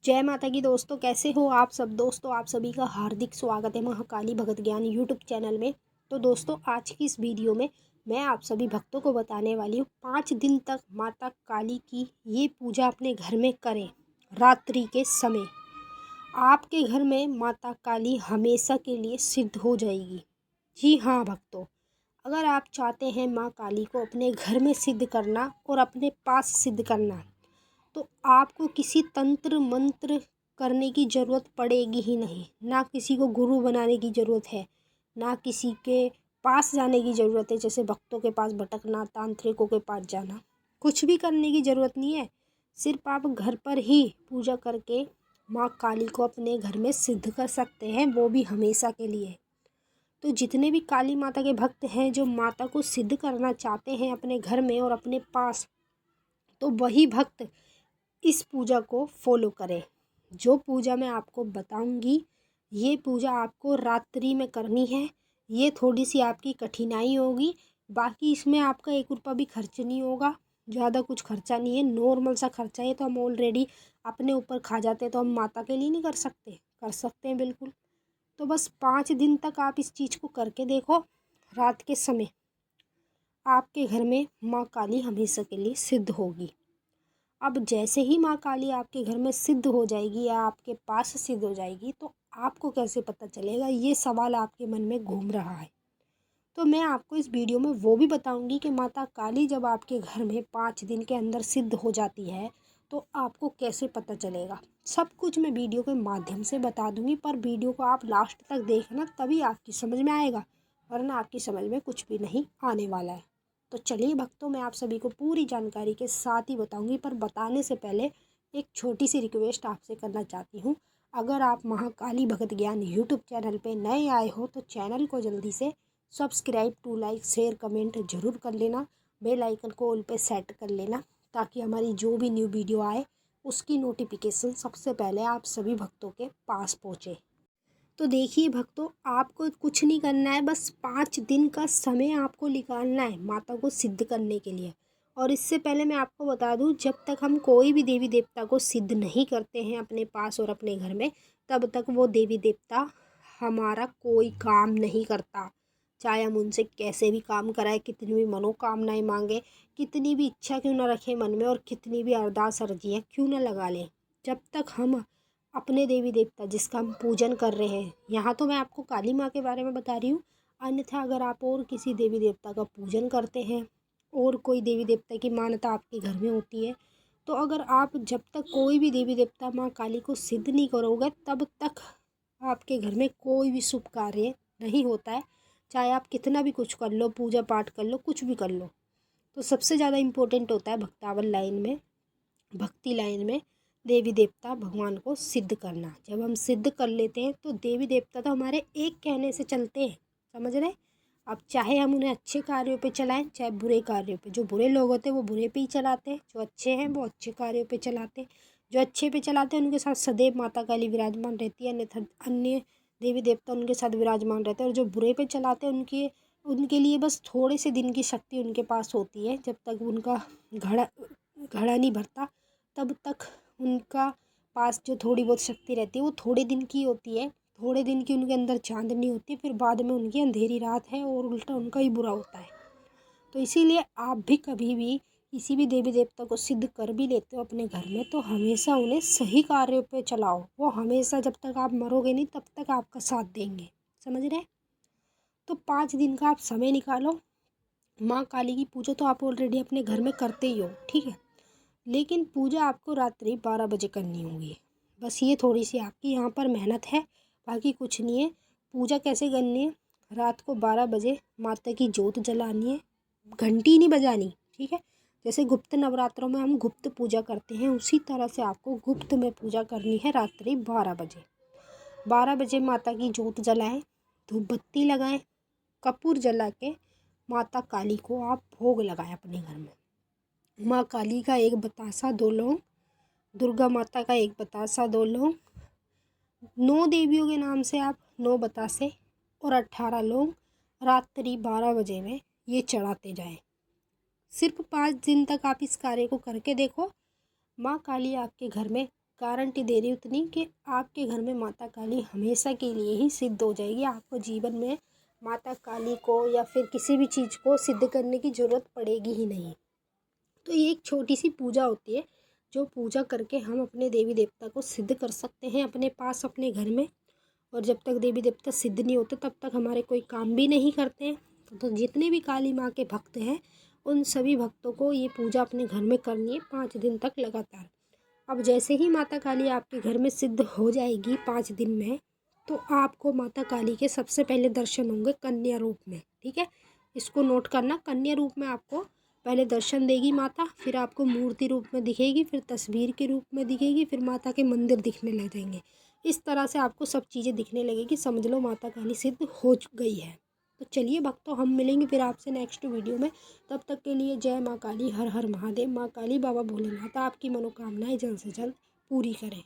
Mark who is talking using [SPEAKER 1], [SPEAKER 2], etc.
[SPEAKER 1] जय माता की दोस्तों, कैसे हो आप सब। दोस्तों आप सभी का हार्दिक स्वागत है महाकाली भगत ज्ञान यूट्यूब चैनल में। तो दोस्तों आज की इस वीडियो में मैं आप सभी भक्तों को बताने वाली हूँ 5 दिन तक माता काली की ये पूजा अपने घर में करें। रात्रि के समय आपके घर में माता काली हमेशा के लिए सिद्ध हो जाएगी। जी हाँ भक्तों, अगर आप चाहते हैं माँ काली को अपने घर में सिद्ध करना और अपने पास सिद्ध करना, तो आपको किसी तंत्र मंत्र करने की ज़रूरत पड़ेगी ही नहीं। ना किसी को गुरु बनाने की ज़रूरत है, ना किसी के पास जाने की ज़रूरत है, जैसे भक्तों के पास भटकना, तांत्रिकों के पास जाना। कुछ भी करने की ज़रूरत नहीं है। सिर्फ आप घर पर ही पूजा करके माँ काली को अपने घर में सिद्ध कर सकते हैं, वो भी हमेशा के लिए। तो जितने भी काली माता के भक्त हैं जो माता को सिद्ध करना चाहते हैं अपने घर में और अपने पास, तो वही भक्त इस पूजा को फॉलो करें। जो पूजा मैं आपको बताऊंगी, ये पूजा आपको रात्रि में करनी है। ये थोड़ी सी आपकी कठिनाई होगी, बाकी इसमें आपका 1 रुपया भी खर्च नहीं होगा। ज़्यादा कुछ खर्चा नहीं है, नॉर्मल सा खर्चा है। तो हम ऑलरेडी अपने ऊपर खा जाते हैं, तो हम माता के लिए नहीं कर सकते? कर सकते हैं बिल्कुल। तो बस 5 दिन तक आप इस चीज़ को करके देखो। रात के समय आपके घर में माँ काली हमेशा के लिए सिद्ध होगी। अब जैसे ही माँ काली आपके घर में सिद्ध हो जाएगी या आपके पास सिद्ध हो जाएगी, तो आपको कैसे पता चलेगा, ये सवाल आपके मन में घूम रहा है। तो मैं आपको इस वीडियो में वो भी बताऊंगी कि माता काली जब आपके घर में 5 दिन के अंदर सिद्ध हो जाती है, तो आपको कैसे पता चलेगा। सब कुछ मैं वीडियो के माध्यम से बता दूंगी, पर वीडियो को आप लास्ट तक देखना, तभी आपकी समझ में आएगा, वरना आपकी समझ में कुछ भी नहीं आने वाला है। तो चलिए भक्तों, मैं आप सभी को पूरी जानकारी के साथ ही बताऊंगी, पर बताने से पहले एक छोटी सी रिक्वेस्ट आपसे करना चाहती हूँ। अगर आप महाकाली भगत ज्ञान यूट्यूब चैनल पे नए आए हो, तो चैनल को जल्दी से subscribe to like share comment ज़रूर कर लेना। बेल आइकन को ऑल पे सेट कर लेना, ताकि हमारी जो भी न्यू वीडियो आए उसकी नोटिफिकेशन सबसे पहले आप सभी भक्तों के पास पहुँचे। तो देखिए भक्तों, आपको कुछ नहीं करना है, बस 5 दिन का समय आपको निकालना है माता को सिद्ध करने के लिए। और इससे पहले मैं आपको बता दूं, जब तक हम कोई भी देवी देवता को सिद्ध नहीं करते हैं अपने पास और अपने घर में, तब तक वो देवी देवता हमारा कोई काम नहीं करता। चाहे हम उनसे कैसे भी काम कराए, कितनी भी मनोकामनाएं मांगे, कितनी भी इच्छा क्यों ना रखें मन में, और कितनी भी अरदास अर्जियाँ क्यों ना लगा लें, जब तक हम अपने देवी देवता जिसका हम पूजन कर रहे हैं, यहाँ तो मैं आपको काली माँ के बारे में बता रही हूँ, अन्यथा अगर आप और किसी देवी देवता का पूजन करते हैं और कोई देवी देवता की मान्यता आपके घर में होती है, तो अगर आप जब तक कोई भी देवी देवता माँ काली को सिद्ध नहीं करोगे, तब तक आपके घर में कोई भी शुभ कार्य नहीं होता है। चाहे आप कितना भी कुछ कर लो, पूजा पाठ कर लो, कुछ भी कर लो। तो सबसे ज़्यादा इम्पोर्टेंट होता है भक्तावल लाइन में, भक्ति लाइन में, देवी देवता भगवान को सिद्ध करना। जब हम सिद्ध कर लेते हैं, तो देवी देवता तो हमारे एक कहने से चलते हैं, समझ रहे। अब चाहे हम उन्हें अच्छे कार्यों पे चलाएं, चाहे बुरे कार्यों पे। जो बुरे लोग होते हैं वो बुरे पे ही चलाते हैं, जो अच्छे हैं वो अच्छे कार्यों पे चलाते हैं। जो अच्छे पे चलाते हैं उनके साथ सदैव माता काली विराजमान रहती है, अन्यथा अन्य देवी देवता उनके साथ विराजमान रहते हैं। और जो बुरे पे चलाते हैं, उनके लिए बस थोड़े से दिन की शक्ति उनके पास होती है। जब तक उनका घड़ा घड़ा नहीं भरता, तब तक उनका पास जो थोड़ी बहुत शक्ति रहती है वो थोड़े दिन की होती है। थोड़े दिन की उनके अंदर चांदनी होती है, फिर बाद में उनकी अंधेरी रात है और उल्टा उनका ही बुरा होता है। तो इसीलिए आप भी कभी भी किसी भी देवी देवता को सिद्ध कर भी लेते हो अपने घर में, तो हमेशा उन्हें सही कार्यों पे चलाओ। वो हमेशा, जब तक आप मरोगे नहीं तब तक आपका साथ देंगे, समझ रहे। तो 5 दिन का आप समय निकालो। माँ काली की पूजा तो आप ऑलरेडी अपने घर में करते ही हो, ठीक है, लेकिन पूजा आपको रात्रि 12 बजे करनी होगी। बस ये थोड़ी सी आपकी यहाँ पर मेहनत है, बाकी कुछ नहीं है। पूजा कैसे करनी है, रात को 12 बजे माता की जोत जलानी है, घंटी नहीं बजानी, ठीक है। जैसे गुप्त नवरात्रों में हम गुप्त पूजा करते हैं, उसी तरह से आपको गुप्त में पूजा करनी है रात्रि 12 बजे। 12 बजे माता की जोत जलाएं, धूप बत्ती लगाएं, कपूर जला के माता काली को आप भोग लगाएं अपने घर में। माँ काली का 1 बतासा 2 लौंग, दुर्गा माता का 1 बतासा 2 लौंग, 9 देवियों के नाम से आप 9 बतासे और 18 लौंग रात्रि 12 बजे में ये चढ़ाते जाएं। सिर्फ 5 दिन तक आप इस कार्य को करके देखो, माँ काली आपके घर में गारंटी दे रही हूँ इतनी कि आपके घर में माता काली हमेशा के लिए ही सिद्ध हो जाएगी। आपको जीवन में माता काली को या फिर किसी भी चीज़ को सिद्ध करने की ज़रूरत पड़ेगी ही नहीं। तो ये एक छोटी सी पूजा होती है, जो पूजा करके हम अपने देवी देवता को सिद्ध कर सकते हैं अपने पास, अपने घर में। और जब तक देवी देवता सिद्ध नहीं होते तब तक हमारे कोई काम भी नहीं करते हैं। तो जितने भी काली माँ के भक्त हैं, उन सभी भक्तों को ये पूजा अपने घर में करनी है 5 दिन तक लगातार। अब जैसे ही माता काली आपके घर में सिद्ध हो जाएगी 5 दिन में, तो आपको माता काली के सबसे पहले दर्शन होंगे कन्या रूप में। ठीक है, इसको नोट करना। कन्या रूप में आपको पहले दर्शन देगी माता, फिर आपको मूर्ति रूप में दिखेगी, फिर तस्वीर के रूप में दिखेगी, फिर माता के मंदिर दिखने लग जाएंगे। इस तरह से आपको सब चीज़ें दिखने लगेगी, समझ लो माता काली सिद्ध हो गई है। तो चलिए भक्तों, हम मिलेंगे फिर आपसे नेक्स्ट वीडियो में। तब तक के लिए जय माँ काली, हर हर महादेव। माँ काली, बाबा भोलेनाथ आपकी मनोकामनाएं जल्द से जल्द पूरी करें।